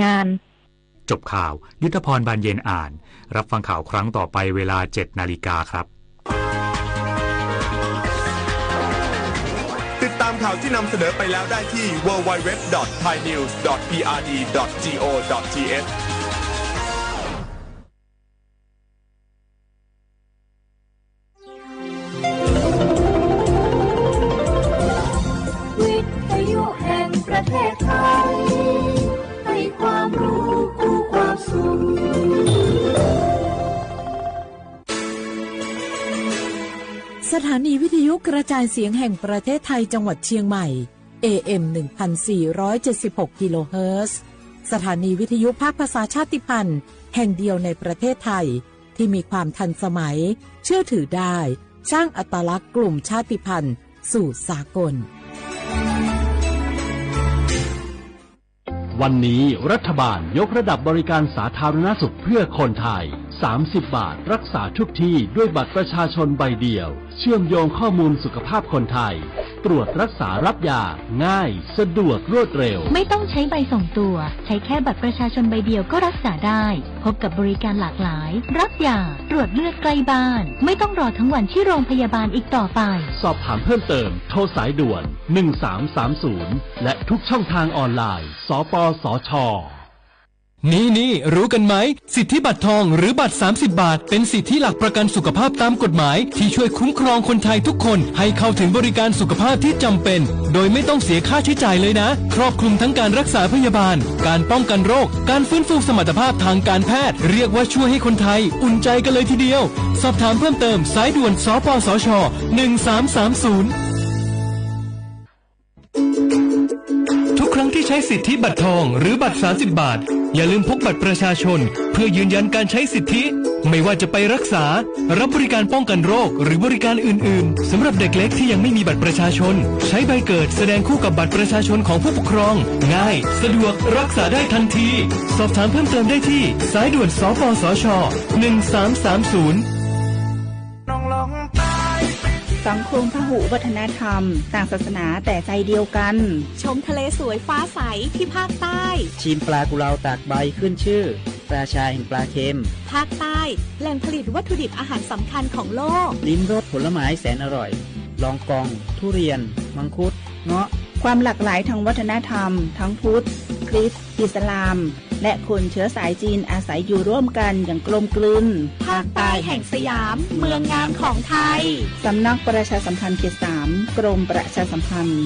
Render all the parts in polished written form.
งานจบข่าวยุทธพรบานเย็นอ่านรับฟังข่าวครั้งต่อไปเวลา 7 นาฬิกาครับติดตามข่าวที่นำเสนอไปแล้วได้ที่ www.thainews.prd.go.thวิทยุแห่งประเทศไทยให้ความรู้คู่ความสุขสถานีวิทยุกระจายเสียงแห่งประเทศไทยจังหวัดเชียงใหม่ AM 1476 กิโลเฮิรตซ์สถานีวิทยุภาคภาษาชาติพันธุ์แห่งเดียวในประเทศไทยที่มีความทันสมัยเชื่อถือได้สร้างอัตลักษณ์กลุ่มชาติพันธุ์สู่สากลวันนี้รัฐบาลยกระดับบริการสาธารณสุขเพื่อคนไทย30 บาทรักษาทุกที่ด้วยบัตรประชาชนใบเดียวเชื่อมโยงข้อมูลสุขภาพคนไทยตรวจรักษารับยาง่ายสะดวกรวดเร็วไม่ต้องใช้ใบส่งตัวใช้แค่บัตรประชาชนใบเดียวก็รักษาได้พบกับบริการหลากหลายรับยาตรวจเลือดใกล้บ้านไม่ต้องรอทั้งวันที่โรงพยาบาลอีกต่อไปสอบถามเพิ่มเติมโทรสายด่วน1330และทุกช่องทางออนไลน์สปสช.นี่รู้กันไหมสิทธิบัตรทองหรือบัตร30 บาทเป็นสิทธิหลักประกันสุขภาพตามกฎหมายที่ช่วยคุ้มครองคนไทยทุกคนให้เข้าถึงบริการสุขภาพที่จำเป็นโดยไม่ต้องเสียค่าใช้จ่ายเลยนะครอบคลุมทั้งการรักษาพยาบาลการป้องกันโรคการฟื้นฟูสมรรถภาพทางการแพทย์เรียกว่าช่วยให้คนไทยอุ่นใจกันเลยทีเดียวสอบถามเพิ่มเติมสายด่วนสปสช1330ทุกครั้งที่ใช้สิทธิบัตรทองหรือบัตร30 บาทอย่าลืมพกบัตรประชาชนเพื่อยืนยันการใช้สิทธิไม่ว่าจะไปรักษารับบริการป้องกันโรคหรือบริการอื่นๆสำหรับเด็กเล็กที่ยังไม่มีบัตรประชาชนใช้ใบเกิดแสดงคู่กับบัตรประชาชนของผู้ปกครองง่ายสะดวกรักษาได้ทันทีสอบถามเพิ่มเติมได้ที่สายด่วนสปสช1330สังคมพหุวัฒนธรรมต่างศาสนาแต่ใจเดียวกันชมทะเลสวยฟ้าใสที่ภาคใต้ชิมปลากุเลาตากใบขึ้นชื่อราชาแห่งปลาเค็มภาคใต้แหล่งผลิตวัตถุดิบอาหารสำคัญของโลกลิ้มรสผลไม้แสนอร่อยลองกองทุเรียนมังคุดเงาะความหลากหลายทางวัฒนธรรมทั้งพุทธคริสต์อิสลามและคนเชื้อสายจีนอาศัยอยู่ร่วมกันอย่างกลมกลืนภาคใต้แห่งสยามเมืองงามของไทยสำนักประชาสัมพันธ์เขต 3กรมประชาสัมพันธ์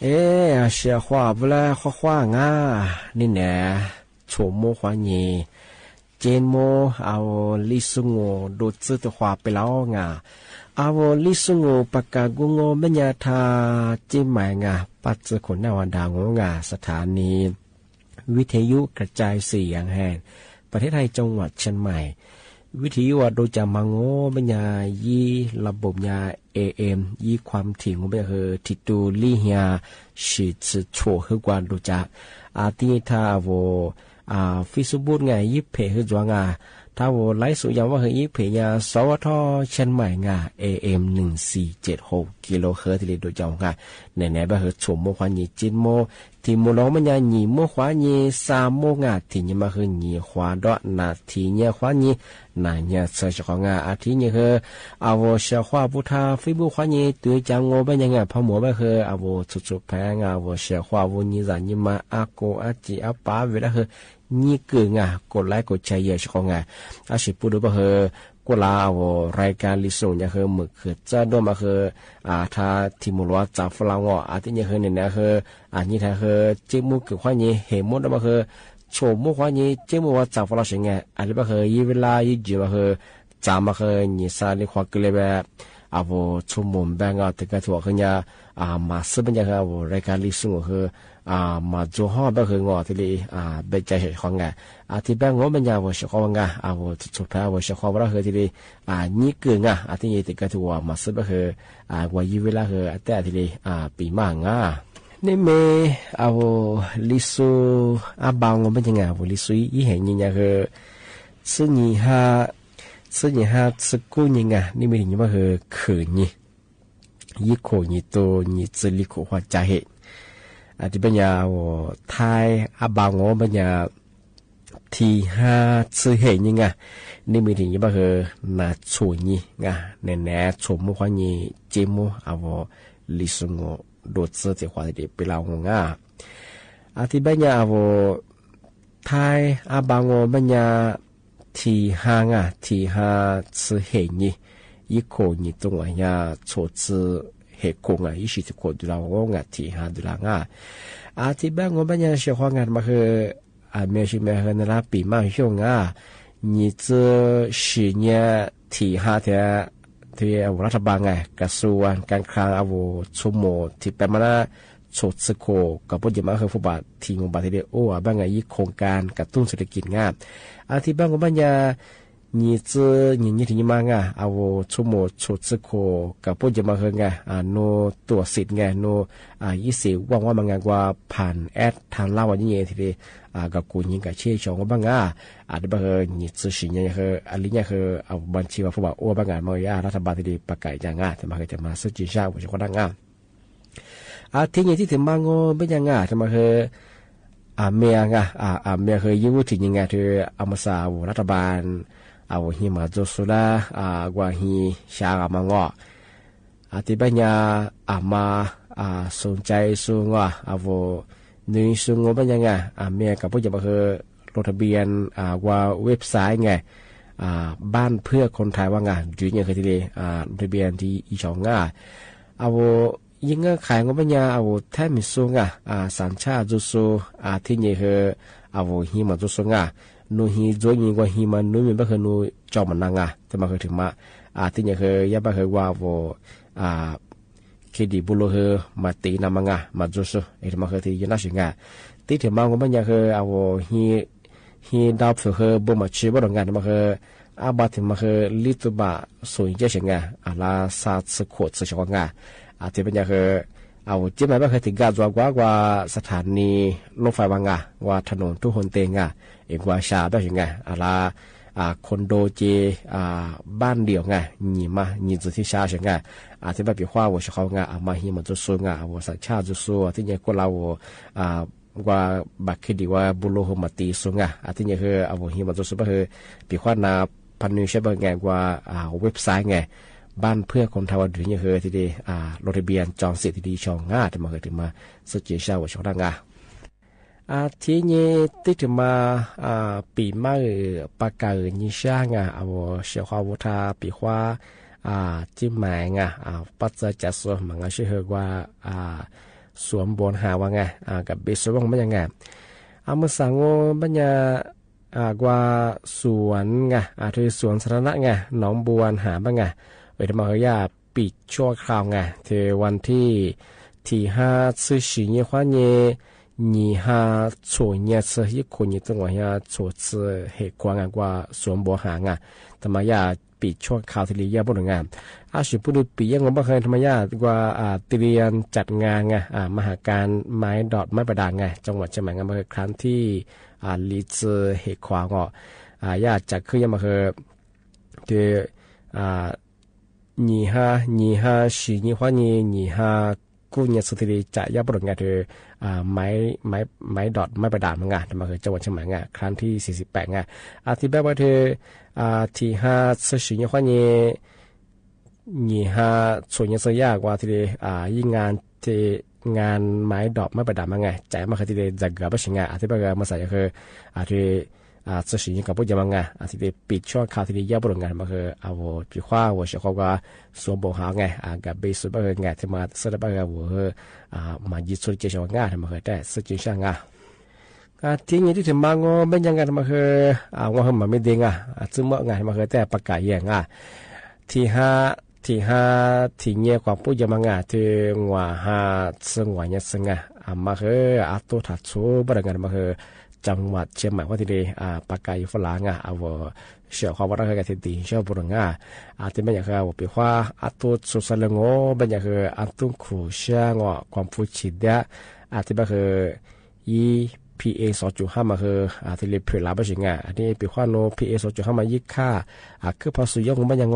เสียขวาเวลาขวาง่านี่แน่โฉมโมขวานีเจนโมเอาลิสุงโงดูดซื้อตัวขวาไปแล้วง่าเอาลิสุงโงปากกากุงโงเมญาทาจิมหมายง่าปัจจุบันนวันดางงง่าสถานีวิทยุกระจายเสียงแห่งประเทศไทยจังหวัดเชียงใหม่วิทยุโดยจะมังโงเมญายีระบบยา AM ยีความถี่ของเบอร์ทิตูลี่เฮียชิดชัวคือกว่าดูจะที่ทาวฟิสุบุญไงยิบเพคือจวงถ้าไลฟ์สุยามว่าเฮยิบเพยาสวทเชียงใหม่AM 1476กิโลเฮิรตซ์ที่โดยจะในแบบเฮชมโมขวานีจินโมที่มูลองมันยาหนีโมขวานีสามโมที่นี่มาคือหนีขวาดอนาทีเนี่ยขวานีนาเนี่ยเสจของอาทิเนี่ยคือเอาเสียขวาพุทธาฟิบุขวานีตัวจังโง่เป็นยังไงพอหมอแบบคือเอาชุดแพงเอาเสียขวาวุญญาณิมาอาโกอาจิอาป้าเวลาคือนี่เกิงกดไลค์กดแชร์เยอะชของอาชิปุดูแบบคือกูลารายการลิส่งเนี่ยคือมึกคือจะโดนมาคือถ้าที่มูลว่าจากฝรั่งที่เนี่ยคือเนี่ยคือนี่ถ้าคือเจ้ามุกคือความนี้เห็นมุดมาคือโฉมมุกความนี้เจ้ามุกว่าจากฝรั่งเสียงอันนี้มาคือยี่เวลายี่จีมาคือจามาคือนี่ซาลิความกลัวแบบชั่วโมงแบ่งถึงกับถั่วขึ้นยามาซื้อเป็นยังไงรายการลิส่งคือมาจูห่อแบบคืองอที่เลยเบใจเฉยของที่แบงงอเป็นยาวเฉยของสุดท้ายเฉยของเราคือที่เลยนี่เกินที่ยี่ติดกับถั่วมาซื้อแบบคือวันยี่เวลาคือแต่ที่เลยปีมังนี่เมลิสูบางงอเป็นยังไงลิสูยี่เห็นยังไงคือซึ่งยี่ห้าสกุลยังไงนี่ไม่ถึงว่าคือขืนยี่โคยี่โตยี่จิลิโคหัวใจเหที่เป็นยาไทยบางงอเป็นยาที่ห้าซื้อเห็นยังไงนี่มีถึงยังว่าคือนาช่วยยี่แน่ชมมุขยี่เจมุลิสุงโดดเสื้อที่ขวาที่เป็นเรางที่เป็นยาไทยบางงอเป็นยาที่ห้าที่ห้าซื้อเห็นยี่โคยี่ตรงยาโชดซื้อเหตุคงยี่สิบคนดูเราที่ห้าดูเราที่บ้านงบัญญัติเชื่อความงานมาคือเมื่อชิมเมื่อในรับปีมาช่วงนี่จะสี่เนี่ยที่ห้าที่รัฐบาลกระทรวงการคลังชั่วโมงที่เป็นมาโชดสโคกับผู้ยิ่งมาคือผู้บาดที่งบาที่เดียวบ้างยี่โครงการกระตุ้นเศรษฐกิจที่บ้านงบัญญัตินี่จะนี่ถึงมาชั่วโมงโชดสโคกับผู้ยิ่งมาคือโนตัวสิทธิ์โนยี่สิบว่างมันกว่าผ่านแอดทางเล่าวันนี้ทีเดียวกับกูยิงกับเชี่ยชงบ้างได้บ้างนี่จะสิ่งนี้คืออันนี้คือบัญชีว่าผู้บ่าวบ้างมารัฐบาลที่ดีประกาศอย่างแต่มาจะมาซื้อจีช่างผู้ชายคนนั้นที่นี่ที่ถึงบ้างเป็นยังแต่มาคือเมียเมียคือยิ่งถึงยังที่มาสาวรัฐบาลหิมาโจสุดากว่าหิชามังที่เป็นยามาสนใจสูงนี่สูงเป็นยังเมียกับผู้จะมาคือลงทะเบียนว่าเว็บไซต์บ้านเพื่อคนไทยว่าจุดนี้คือที่เลยลงทะเบียนที่อีช่องยิ่งขายงบปัญญาแทบไม่สูงสัญชาติจุสูที่นี่คือหิมาจุสูนูฮีจวยยิงกว่าฮีมันนูมีบ้าคือนูจอมันนางแต่มาคือถึงมาที่นี่คือยาบ้าคือว่าคิดดีบุโลคือมาตีนามังมาจุสูมาคือที่ยันน่าสิงที่ถึงมาก็มันยังคือฮีดาวคือบ่มาชีบ่ดงานมาคือบาถึงมาคือลิตุบะสวยเจ้าสิงลาซาสโคดสชงที่เป็นยังคือจิ้มไปบ้าคือถึงการจวกว่าสถานีรถไฟบางว่าถนนทุกคนเตงเอกว่าชาได้ยังไงคอนโดเจบ้านเดี่ยวนี่จุดที่ชาใช่ไงที่แบบปีว่าว่าเขามาหิมันจะสูงว่าสัญชาติจะสูงที่เนี่ยก็เราว่าบักคิดว่าบุโรหมาตีสูงที่เนี่ยคือหิมันจะสูงก็คือปีว่านาพันนิวใช่ป่ะไงว่าเว็บไซต์บ้านเพื่อคนไทยวันถึงเนี่ยคือที่ดีลงทะเบียนจองสิทธิ์ที่ดีช่องที่มาเคยถึงมาสุดเจียวว่าช่องดังที่นี่ที่ถึงมาปีมาปากกาญิช่างเสียความวุฒิปีว่าจิ้มหมายปัจจัยจัดส่วนมันก็ชื่อว่า สวมบนหาว่าไงกับเบสวงมันยังไงเมื่อสังบัญญากว่าสวนไงที่สวนสาธารณะไงหนองบัวหาบ้างไงทำไมเขาอยากปิดชั่วคราวไงที่วันที่5次十月花年你哈错年是一可年正往下错是黑光啊挂双波行啊ทำไมอยากปิดชั่วคราวที่เรียบบ่งามสิบ่ได้ปิดยังบ่เคยทำไมอยากว่าเตรียมจัดงานไงมหการไม้ดอดไม้ประดาไงจังหวัดเชียงใหม่ก็ครั้งที่ลีซเฮควางอยากจัดขึ้นยังมาคือที่25十月花年25กูเนี่ยสุดที่จะยับบทงานคือไม้ดอดไม้ประดามงานมาคือจังหวัดเชียงใหม่งานครั้งที่48งานที่แบบว่าคือที่5次十月花年25ส่วนยังเสียกว่าที่ยิ่งงานที่งานไม้ดอกไม้ประดับมาไงใจมาคือที่จะเกิดไม่ใช่ไงที่แบบมาใส่ก็คือที่这是一个不一样啊！ที่ได้ปิดช่วงข่าวที่ได้ยาวบทงานมาคือเอาปีขว้าว่าเชื่อเขาว่าสวมบทหาไงกับเบสบางไงที่มาสุดบางว่ามายึดสุดเจ้างานมาคือแต่สุดจริงช่างที่นี้ที่ถึงมางเป็นยังไงมาคือว่าเขาไม่ดีซึ่งเมื่อไงมาคือแต่ประกาศอย่างที่ที่เงี้ยความพูดยังไงที่ว่าซึ่งว่าเนี่ยซึ่งมาคือตัวถัดสู้บางงานมาคือจังหวัดเชียงใหม่ว่าที่ได้ปากกาอยู่ฝรั่งเอาเชื่อความว่าเราเคยที่เชื่อบุรุษที่เป็นอย่างว่าปีว่าตัวสุดสลงเป็นอย่างว่าตัวขู่เชื่อความพูดชิดที่เป็นPA 2.5มาคือที่เรียกเผื่อลาบสิงอันนี้ปีว่าโน PA 2.5มายิ่งค่าคือพอสุยงมันยัง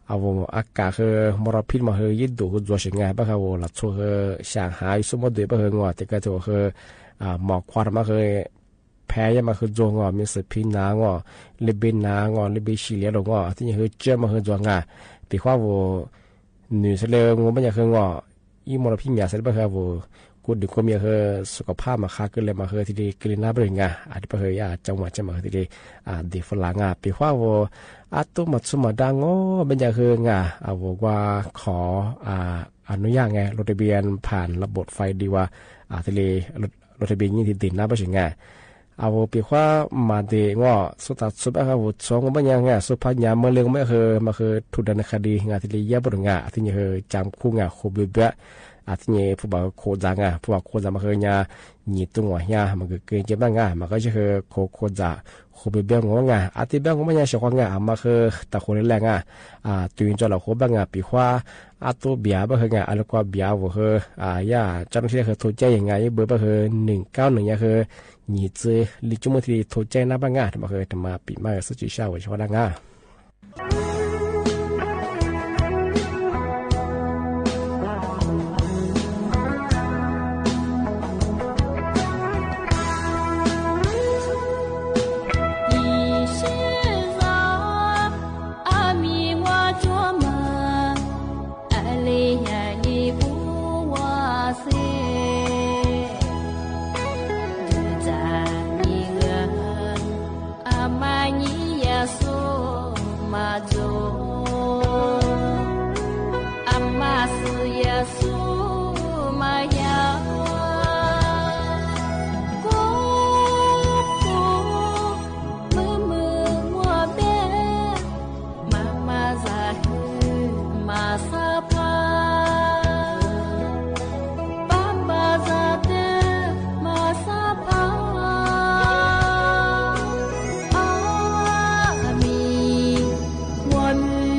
เอาอากาศคือมลพิษมาคือยิ่งดูจัวสิงบ้างเขาหลับชัวคือช่างหายสมมติบ้างคืแต่ก็จะคือหมอกควันมาคือแพ้ยังมาคือจงมีสิพินลิบินลิบิชิเลียลที่ยังคือเจ้ามาคือจงปีว่าหนึ่งเสลงมันยังคืออีมลพิษมีอะไรบ้างครับกูดึกก็มีคือสุขภาพมาค่าขึ้นเลยมาคือที่ดีกลิ่นน้ำเป็นไงอาจจะเป็นจังหวัดจะมาที่ดีดีฝรั่งปีว่าตัวมัดสมัดดังเป็นอย่างคือว่าขออนุญาตไงรถทะเบียนผ่านระบบไฟดีว่าที่ดีรถทะเบียนยี่ที่ดินน้ำเป็นไงปีว่ามาดีสุดท้ายสุดท้ายสองเป็นยังไงสุดท้ายยามเมื่อเรื่องไม่คือถูกดำเนินคดีที่ดีเยอะเป็นไงที่นี่คือจำคู่โคบิเบะที่นี่ผู้บ่าวโคจังผู้บ่าวโคจังมาคือยี่ตัวมันคือเกินเจ็บบ้างมันก็จะคือโคจังโคบิเบะที่แบบไม่ยังเชื่อว่ามาคือแต่คนแรงตัวนี้จะเราโคบ้างปีว่าตัวเบียร์บ้างคืออะไรก็เบียร์ว่าคือเจ้าหน้าที่คือโทรแจ้งยังไงเบอร์บ้างคือ191คือยี่สิบลิจุมที่โทรแจ้งนับบ้างมาคือทำมาปีมาสุดที่ชาวชาวดัง我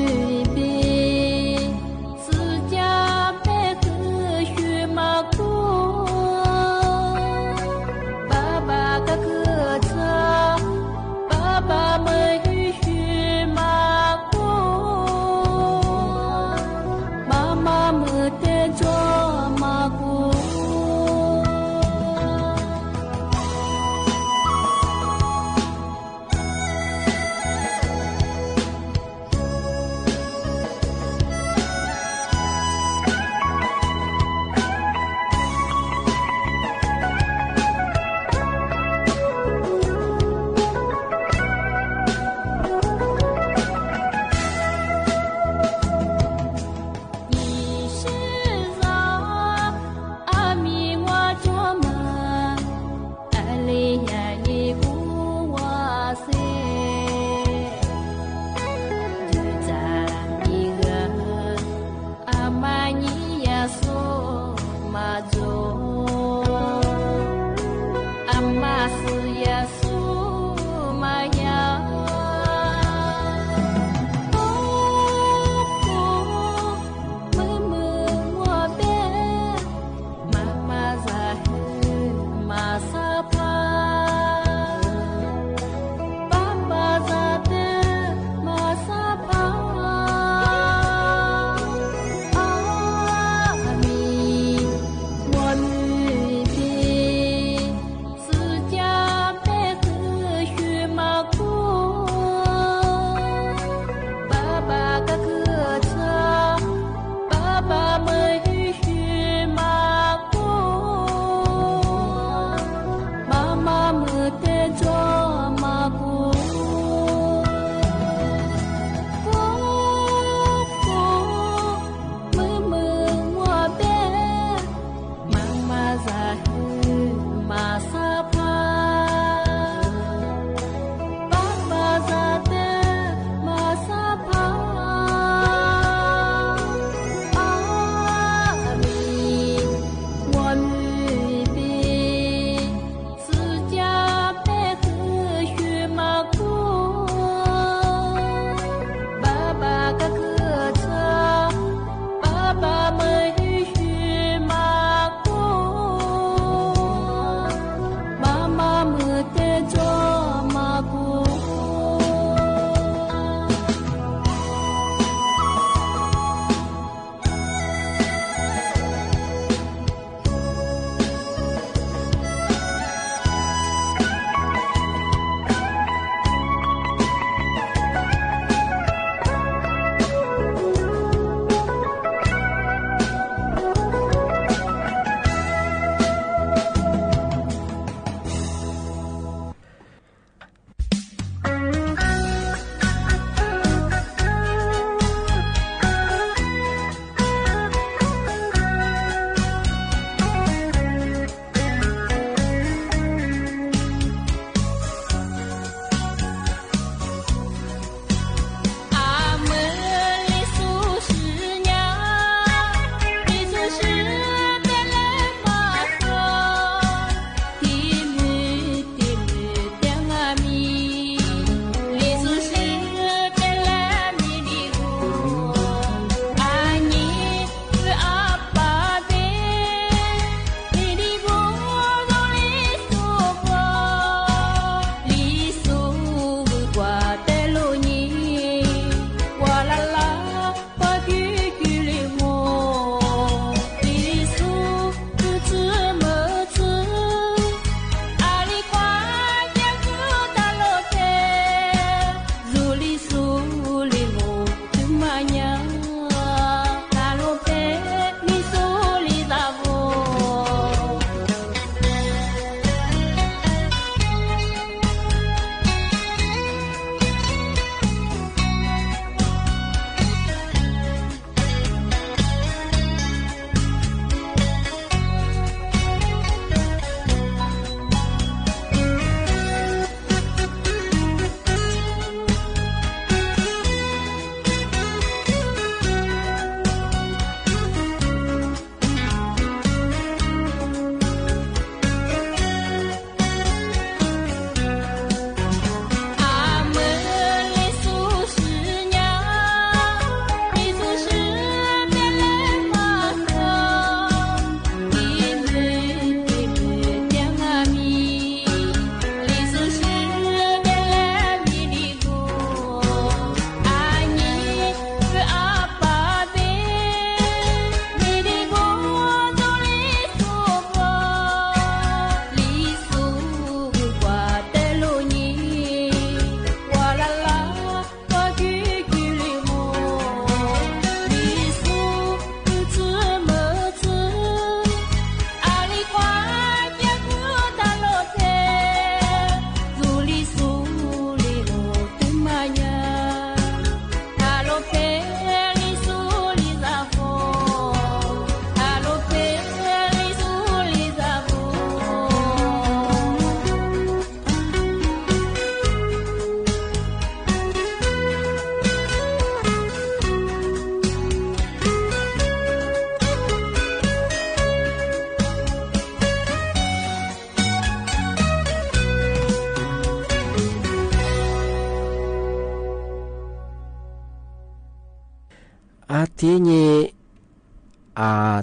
อาทินี้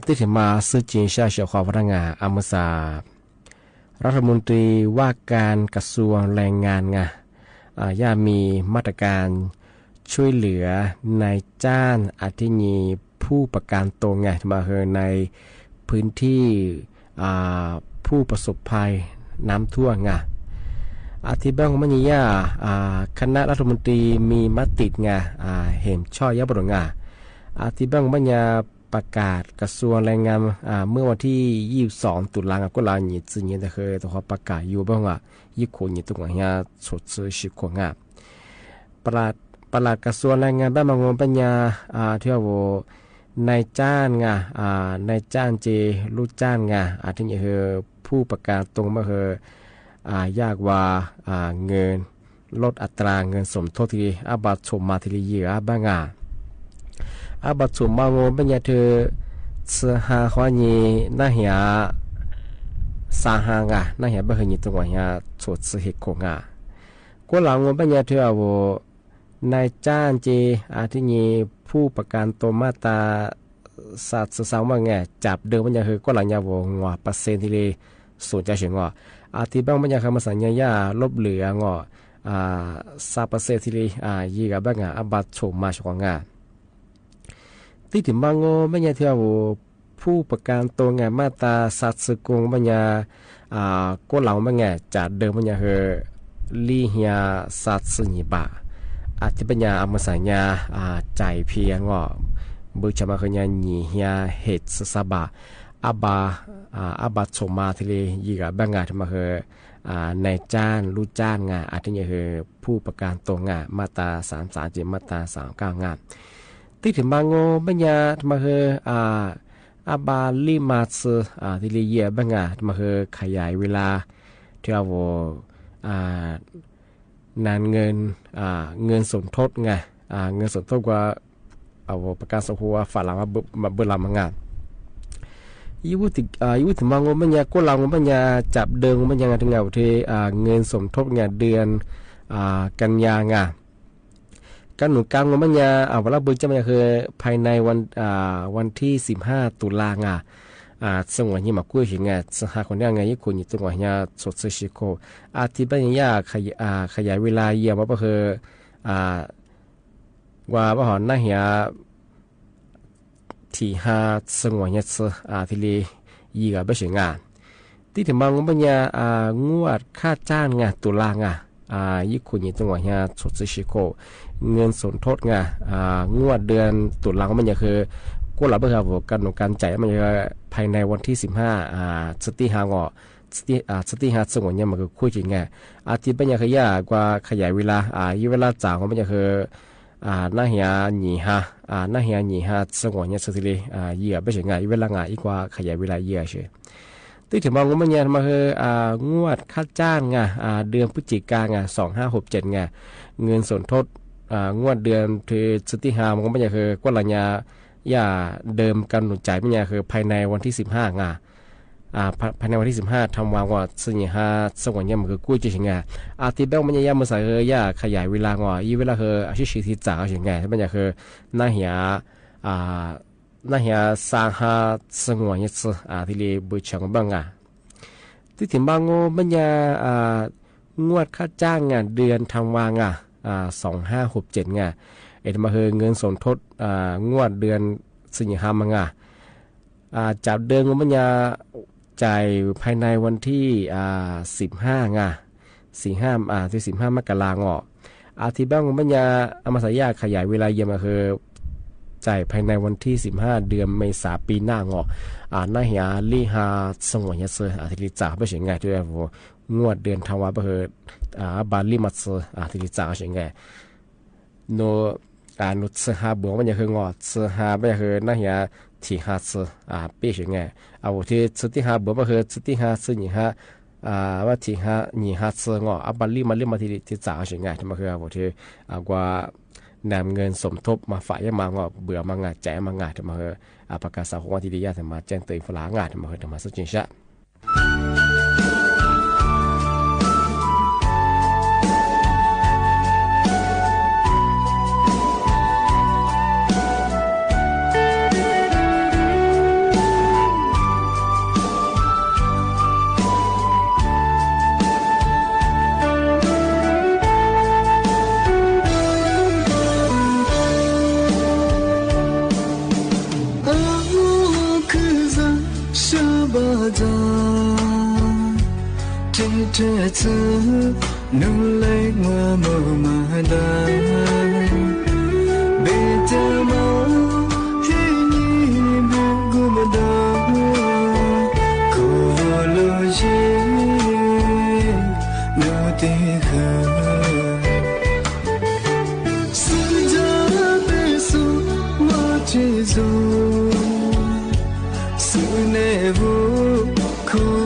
ที่ถึงมาซื้อจีนชาเฉียวขวาพนักงานอเมซารัฐมนตรีว่าการกระทรวงแรงงานย่ามีมาตรการช่วยเหลือนายจ้างอาทินี้ผู้ประกันตนมาในพื้นที่ผู้ประสบภัยน้ำท่วมอาทิบ้างมันยาคณะรัฐมนตรีมีมติเห็นชอบยับบดอาทิบ้างมันยาประกาศกระทรวงแรงงานเมื่อวันที่22ตุลาคมก็ลาหนีจีนแต่เคยตัวประกาศอยู่บ้างยี่คนยี่ตัวชดเชยสิคนประหลัดกระทรวงแรงงานบ้านบางปัญญาที่ว่านายจ้างนายจ้างเจลูกจ้างอาทินี้คือผู้ประกาศตรงมาคือยากว่าเงินลดอัตราเงินสมทบที่อาบัตชมมาทีเยียบ้างอาบัตชมมางปัญญาเธอเสือหาขวานีน่าเหียสาหางน่าเหียบ้าเหียตรงว่าสดสืบของก็หลังปัญญาเธอว่านายจ้างเจอาทินี้ผู้ประกันตัวมาตราสัตว์สาวมาจับเดิมปัญญาคือก็หลังยาวงเปอร์เซ็นต์ที่เลยส่วนใจเฉียงอาทิบ้างปัญญาคำมาสัญญาลบเหลือ3%ที่เลยยี่กับบ้างอาบัตชมมาชงที่ถึงบางปัญญาที่ว่าผู้ประกันตัวมาตราสัตว์สกุลปัญญาก็หลังปัญญาจัดเดิมปัญญาคือลีเฮียสัตว์สนิบาอาทิปัญญาอามาสัญญาใจเพียงบุชมาขยันหนีเฮียเหตุสบาอาบัตชมมาทีเลยยี่กับบ้างที่มาคือนายจ้างลูกจ้างอาทินี้คือผู้ประกันตัวมาตรา33มาตรา39ที่ถึงบางปัญญาที่มาคืออาบาลิมาสทีเลยยี่บ้างที่มาคือขยายเวลาที่ว่านานเงินสมทบเงินสมทบกว่าเอาประกันสังคมฝากหลังมาเบอร์ลำยูถึงบางปัญญาก็หลังปัญญาจับเดิมปัญญาถึงที่เงินสมทบเดือนกันยาการหนุนกลางปัญญาเวลาเบิกจะมันคือภายในวันที่15ตุลาคมสงวนยี่มากู้หิงสหคนนี้ยี่คนยี่ตัวยี่สดชิโกอาทิตย์ปัญญาขยายเวลาเยี่ยมว่าคือว่าหอนน่าเหียที่5สงวนยี่ที่เลยยี่กับไม่ใช่ที่ถึงบางปัญญางวดค่าจ้างตุลายี่คนยี่ตัวยี่สดชิโกเงินสมทบงวดเดือนตุลาปัญญาคือก็หลับเพื่อการหนุนการจ่ายมันจะภายในวันที่15สติหางสติหาสงวนเนี่ยมันคือคุยจริงอาทิตย์ปัญญาขยายกว่าขยายเวลายี่เวลาจ่ายของปัญญาคือน่าเหียหนีสงวนเนี่ยสุดที่เยี่ยไม่ใช่ยี่เวลาอีกว่าขยายเวลาเยี่ยเฉยที่ถึงบางปัญญามันคืองวดค่าจ้างเดือนพฤศจิกายน2567เงินสมทบงวดเดือนที่สติหามันก็ปัญญาคือก็หลังอย่าเดิมกำหนดจ่ายไม่ยากคือภายในวันที่15ภายในวันที่15ทำวางว่าสิ่งสงวนเนี่ยมันคือกู้จริงอาทิตย์แบงค์มันยังมาใส่อย่าขยายเวลายี่เวลาคืออาชีพที่จ่ายจริงมันจะคือน่าเหียสร้างสงวนเนี่ยที่เรียบบุชงบ้างที่ถึงบางมันยังงวดค่าจ้างเดือนทำวาง2567มาคือเงินสมทบงวดเดือนสิงหาคมจับเดิมมันจะจ่ายภายในวันที่15มกราคมอาทิตย์บ้างมันจะอามาสายาขยายเวลาเยี่ยมมาคือจ่ายภายในวันที่15เดือนเมษายนปีหน้าน่าเหียลีหาสงวนยเซออาทิตย์จ่ายไม่ใช่ไงที่ว่างวดเดือนธันวาคมคือบาลีมัสอาทิตย์จ่ายใช่ไงโนนุสหาบวงมันจะคืองอสหาไม่คือน่าเหียที่5ปีใช่ไงเอาที่สุดที่5บวงก็คือสุดที่5ซึ่งว่าที่5งอบาลีมาที่จ่ายใช่ไงที่มาคือเอาที่กว่านำเงินสมทบมาฝ่ายมางอเบื่อมางาแจมางาที่มาคือประกาศสาวของที่ดีที่มาแจ้งเตือนฝรั่งที่มาคือที่มาสุดจริงใช่ chữ nâng lấy hoa mơ mà đá bê cha máu khi nhị bê gu mà đá cô lô chê nô tì khờ sư cha bê su hoa chê dù sư nê vô khu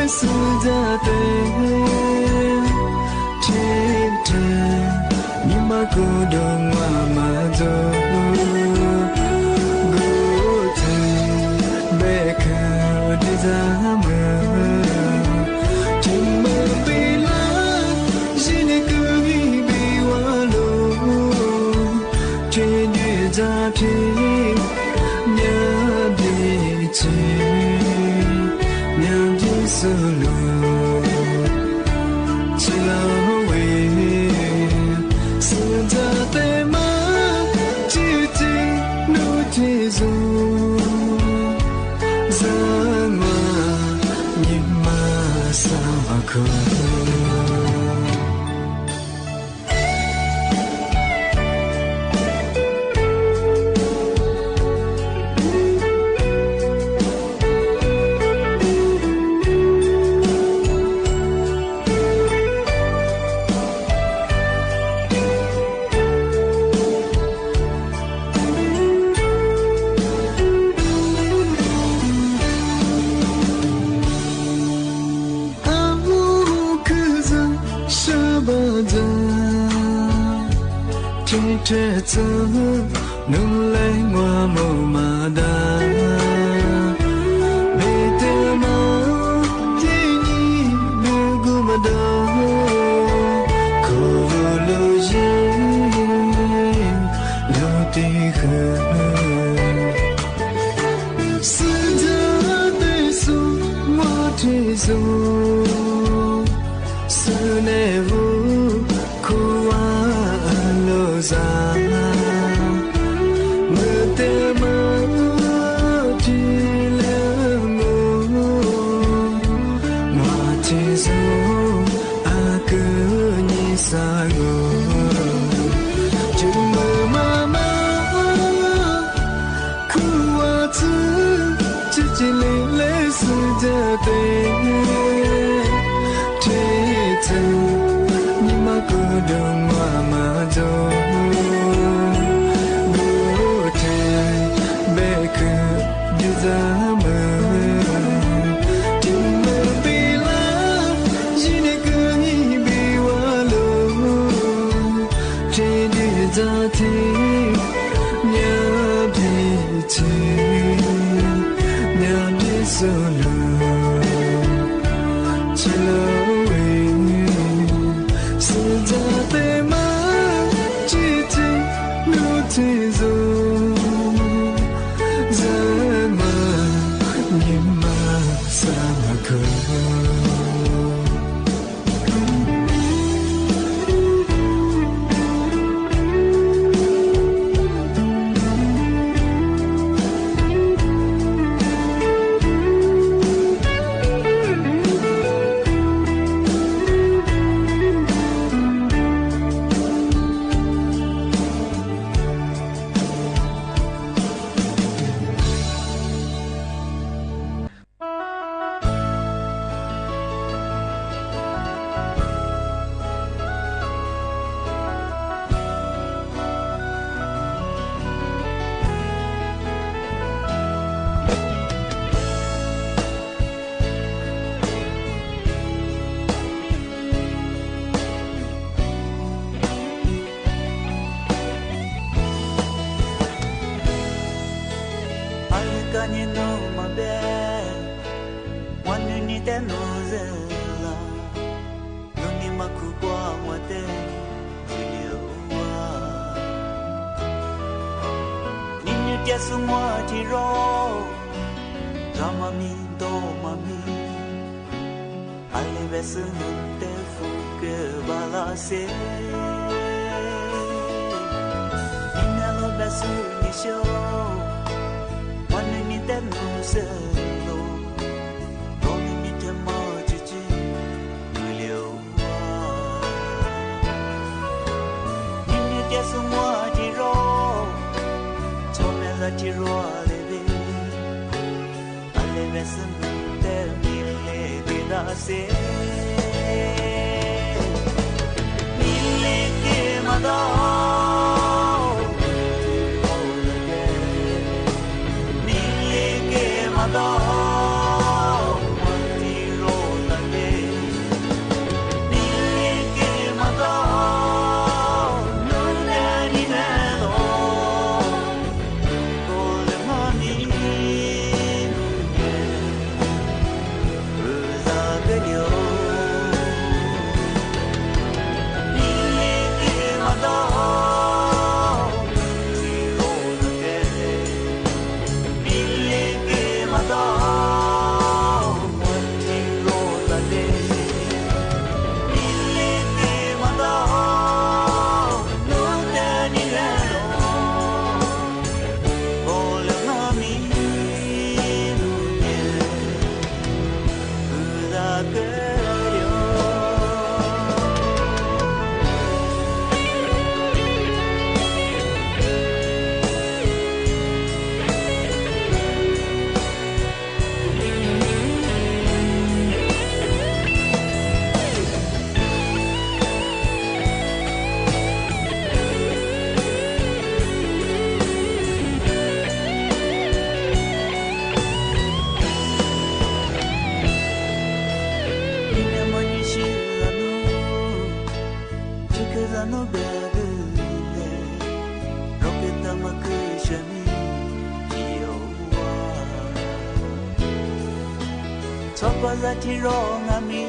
sư gia tê thế thế nhưng mà cô đông mà rồi gỗ thế bé khờ đi ra mơ trên mơ bị lá chỉ để cứ bị hoa lô trên như ra thế nhớ đi chơi nhớ đi solo chỉ là về sự ra tay mà chỉ tin nỗi thế rồi ra mà nhìn mà sao mà không trẻ thơ nâng lấy hoa màu mà đá bê tê máu thế nhị bê gu mà đá cô lô dê lô tì khờ sư gia bê su hoa thế dô sư nê vô cô lô ra mơ tê mơ thì lỡ mơ hoa thì dô cứ như xa ngô chừng mơ mà khu hoa chứ chỉ lấy sự ra tê thế thân nhưng mà cô đông hoa mà rồi bố thề bé cứ đi ra mơ tình mơ bị lá chỉ để cứ nghĩ bị hoa lô trên đi ra thế nhớ đi chơi nhớ đi solo chỉ lâu ra tê má chỉ tin nụ thế rồi ra mà nhìn mà sao mà khờ semua tiro Ramami do mami Ale besu nunte fuke balase Inelo besu nisho Wanu mite nuselo Romi mite mojuji Nulio Nini dia semua tiro Chomela tiro aleve Aleve senute mille dilase Mille ke mada Mille ke mada Chokoza tiro ngami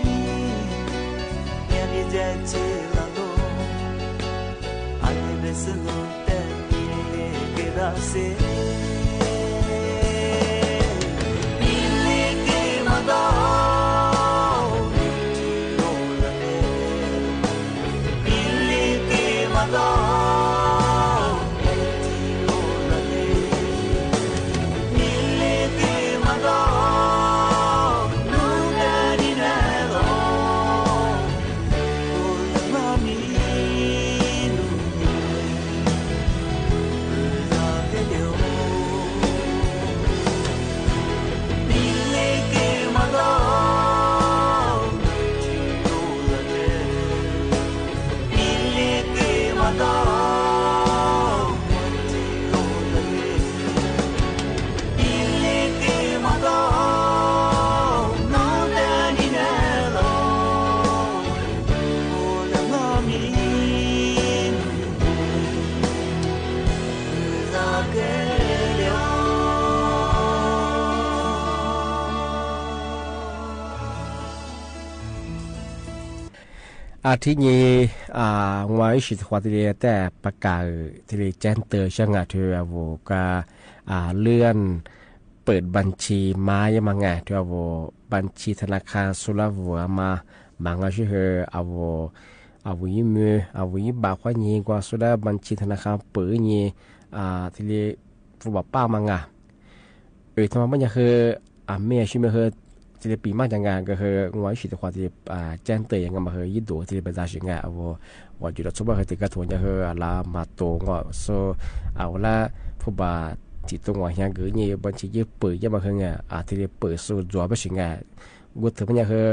Nyami jati lalo Ane besu no te mille kedase Mille ke mada Tiro lale Mille ke mada Tiro lale Mille ke madaอาทิตย์นี้งวสิทธิ์ความที่แต่ประกาศที่แจ้งเตือนช่างเทือโวกาเลื่อนเปิดบัญชีมายังมาไงเทือโวบัญชีธนาคารสุราวัวมาบางก็ชื่อเอาวิมือเอาวิบาควานี้กว่าสุดาบัญชีธนาคารเปิดนี้ที่ฟูบป้ามาไงทำไมไม่ยังคือเมียชื่อเมื่อที่ปีมากจังงานก็คืองวยสิทธิ์ความที่แจ้งเตือนยังมาคือยิ่งดูที่เป็นราชิงาว่าจุดสุดว่าคือติดกระทวนจะคือลามาโตก็โซเอาละผู้บาที่ตรงว่าอย่างเกิดนี่บัญชียิ่งเปิดยังมาคือไงที่เปิดสู่จัวไปสิงากูถือมันยังคือ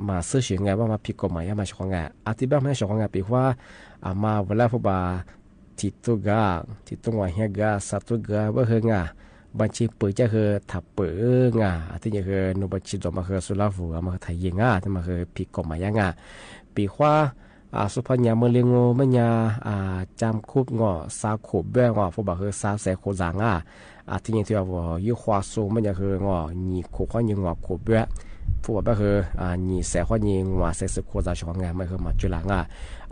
มาซื้อสิงาว่ามาพิกฎหมายยังมาชงงาที่บ้านไม่ชงงาปีว่ามาเวลาผู้บาที่ตรงว่าอย่างเกิดสัตว์เกิดว่าคือไงบัญชีเปิดจะคือถับเปิดงาที่จะคือนุบัญชีจบมาคือสุราฟูมาคือไทยงาที่มาคือพิกฎหมายงาปีว่าสุพรรณเมืองเลียงโง่เมื่อจำคุบงอสาขบแบงอผู้บ่าวคือสาแสโคจางที่ยังที่ว่ายี่ขวาสูงเมื่อคืองอหนีขบข้อยังงอขบแบ ผู้ว่าคือนี่แสข้อยิงว่าเสสุโคจะช่องงานไม่คือมาจุฬาง่ะ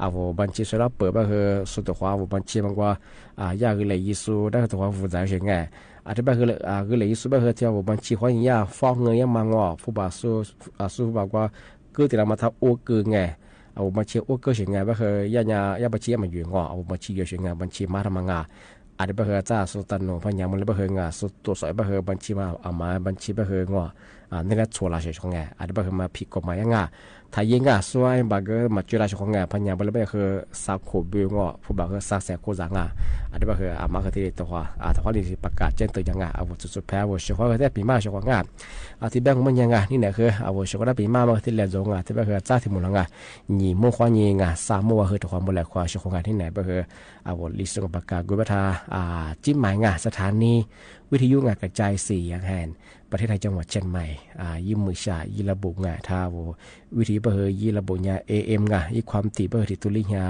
เอาบัญชีสุดแล้วเปิดก็คือสุดตัวบัญชีมันก็ยากเลยยิสูได้ตัวผู้ใจเฉยไงที่บ้านคือเลยยิสูบ้านคือที่บัญชีข้อยิงยาฟ้องเงินยังมางอผู้บ่าวสู้บอกว่าคือที่เรามาทำโอ้คือไงเอาบัญชีโอ้ก็เฉยไงบ้านคือยาบัญชีมันอยู่งอเอาบัญชีอยู่เฉยไงบัญชีมาทำงานที่บ้านคือจ้าสุดตันโนพันยามันเลยบ้านคืองาสุดตัวสอยบ้านคือบัญชีมาเอามาบัญชีบ้านคืองอนี่แหละชัวร์ละเฉยช่องไงที่บ้านคือมาผิดกฎหมายยังไงถ้ายิงส่วนบางก็มาจุฬาช่องงานพันยามันเลยบ้านคือสักขบงอผู้บ่าวคือสักแสกโคจังที่บ้านคือมาคือที่ตัวถ้านี่ประกาศแจ้งเตือนยังไงเอาสุดแพ้ว่าช่วงก็ได้ปีมาช่วงงานที่แบงค์มันยังไงนี่เนี่ยคือเอาช่วงได้ปีมาที่เรียนจงที่บ้านคือจ้าที่มุลงนี่มั่วควายิงสามมั่วคือตัวความบุหรี่ควาช่วงงานที่ไหนบ้านคือเอาลิสต์ประกาศกุบัตาจิ้มหมายสถานีวิทยุกระจายเสียงแห่งประเทศไทยจังหวัดเชียงใหม่ยิ้มมือชายีระบุท่าวิทยุเบอร์ยีระบุAM ยี่ความถี่เบอร์ที่ตุลิยา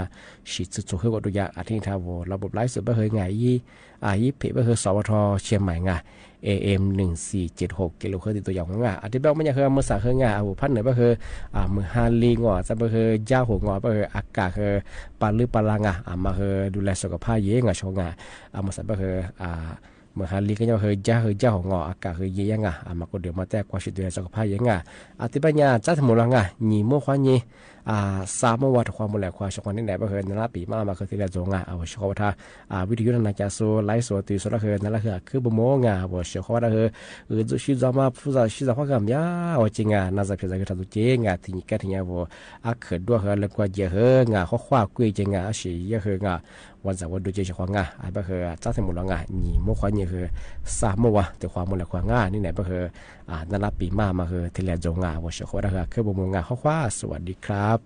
ฉีดสุดๆให้กดตัวอย่างที่ท่าระบบไลฟ์สดเบอร์ยี่เพจเบอร์สวทเชียงใหม่ AM 1476กิโลเฮิรตซ์ตัวอย่างที่แบบมันยังคือมือสาคือพันเหนือเบอร์มือฮาลีจะเบอร์ย่าหัวเบอร์อากาศคือปลาลือปลางมาคือดูแลสุขภาพเยอะช่วงมาสับเบอร์เมื่อฮาลีก็ยังเฮย่าของอากาศเฮยยังมาก็เดี๋ยวมาแต่กว่าชุดเดือนสุขภาพยังที่ปัญญาจัดหมดแล้วนี่มั่วควานี่สามวัดความบุหรี่ความชกนี่ไหนบ้างนั่นละปีมาคือที่เราจงเอาชกว่าท่าวิทยุนาจะโซไลฟ์โซตีโซละนั่นละคือบ่โมว่าชกว่าจุดชิจามาผู้ชิจาความยาวจริงน่าจะเป็นการตัวจริงที่นี่ก็ที่นี่ว่าเกิดด้วยแล้วก็เยอะข้อความกุยจริงสิเยอะวันจันทร์วันดูเจชความบ้างจัดให้หมดแล้วนี่มั่วควานี่คือสามวัดแต่ความบุหรี่ความนี่ไหนบ้างนั่นละปีมาคือที่เราจงว่าชกว่าคือบ่โมข้อความสวัสดีครับ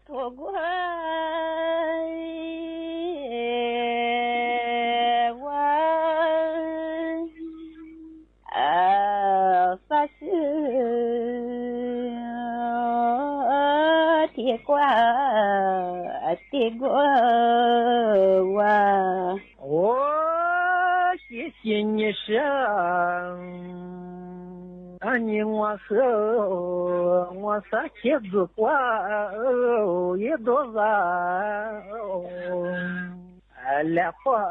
托过我发誓的过我谢谢你生你我和我撒茄子花也多少来花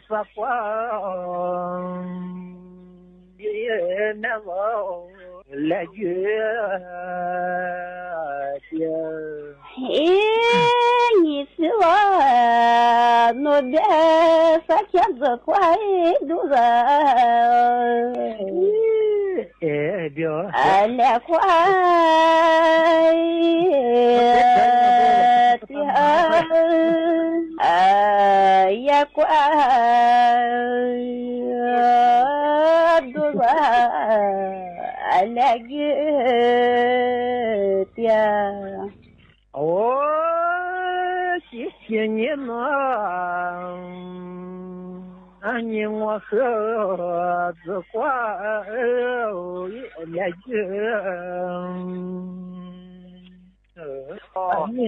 撒花也难忘来月你是我那边撒茄子花多少来花也挂多少来月的谢谢你呢你我和子花来月你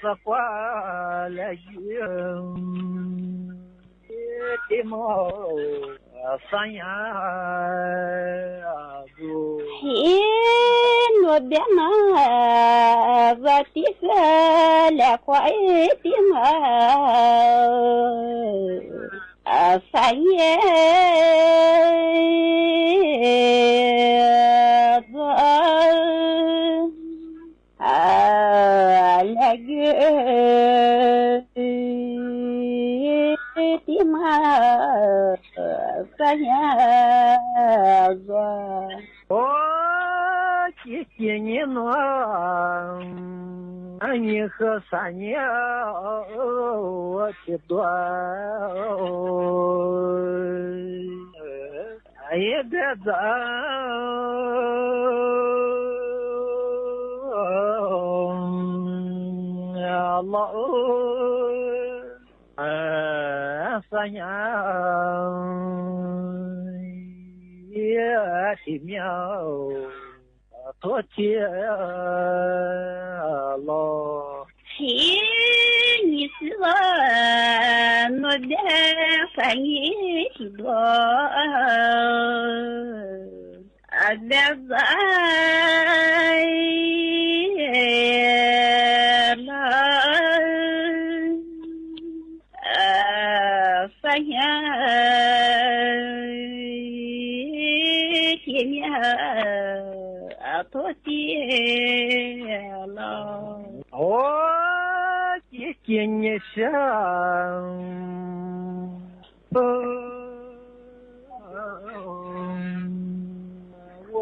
子花来月的毛三呀我别拿我的个来花的毛三呀来月的毛三呀谢谢你呢你和三年我的多也别走老三年也的苗多天了你是我那边翻译的多别在三呀天呀多天了谢谢你生我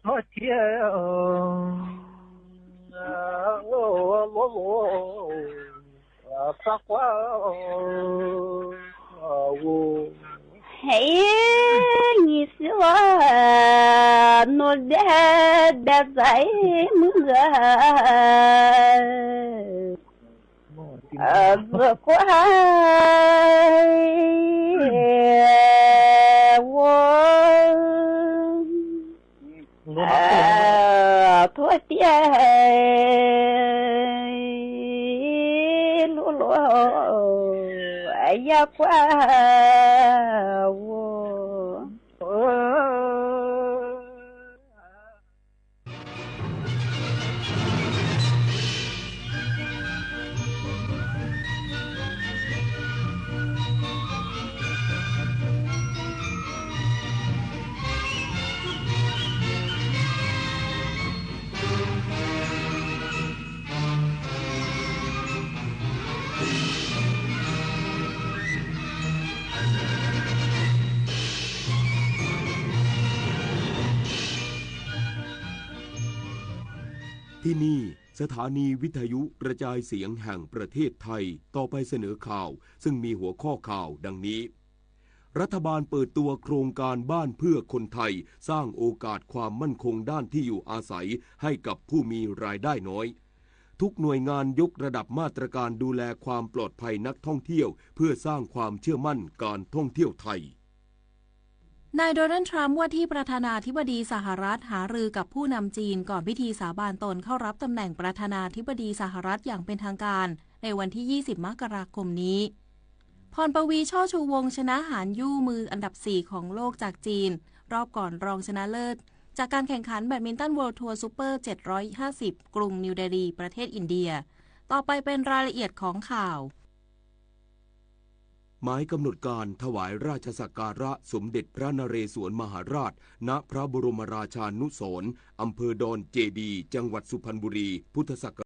多天撒花你是我那边的在么子花我多天呀挂我ที่นี่สถานีวิทยุกระจายเสียงแห่งประเทศไทยต่อไปเสนอข่าวซึ่งมีหัวข้อข่าวดังนี้รัฐบาลเปิดตัวโครงการบ้านเพื่อคนไทยสร้างโอกาสความมั่นคงด้านที่อยู่อาศัยให้กับผู้มีรายได้น้อยทุกหน่วยงานยกระดับมาตรการดูแลความปลอดภัยนักท่องเที่ยวเพื่อสร้างความเชื่อมั่นการท่องเที่ยวไทยนายโดนัลด์ทรัมป์ว่าที่ประธานาธิบดีสหรัฐหารือกับผู้นำจีนก่อนพิธีสาบานตนเข้ารับตำแหน่งประธานาธิบดีสหรัฐอย่างเป็นทางการในวันที่ 20 มกราคมนี้พรปวีช่อชูวงศ์ชนะหานยู่มืออันดับ 4 ของโลกจากจีนรอบก่อนรองชนะเลิศจากการแข่งขันแบดมินตันเวิลด์ทัวร์ซูเปอร์750กรุงนิวเดลีประเทศอินเดียต่อไปเป็นรายละเอียดของข่าวหมายกำหนดการถวายราชสักการะสมเด็จพระนเรศวรมหาราชณพระบรมราชานุสรณ์อำเภอดอนเจดีจังหวัดสุพรรณบุรีพุทธศักราช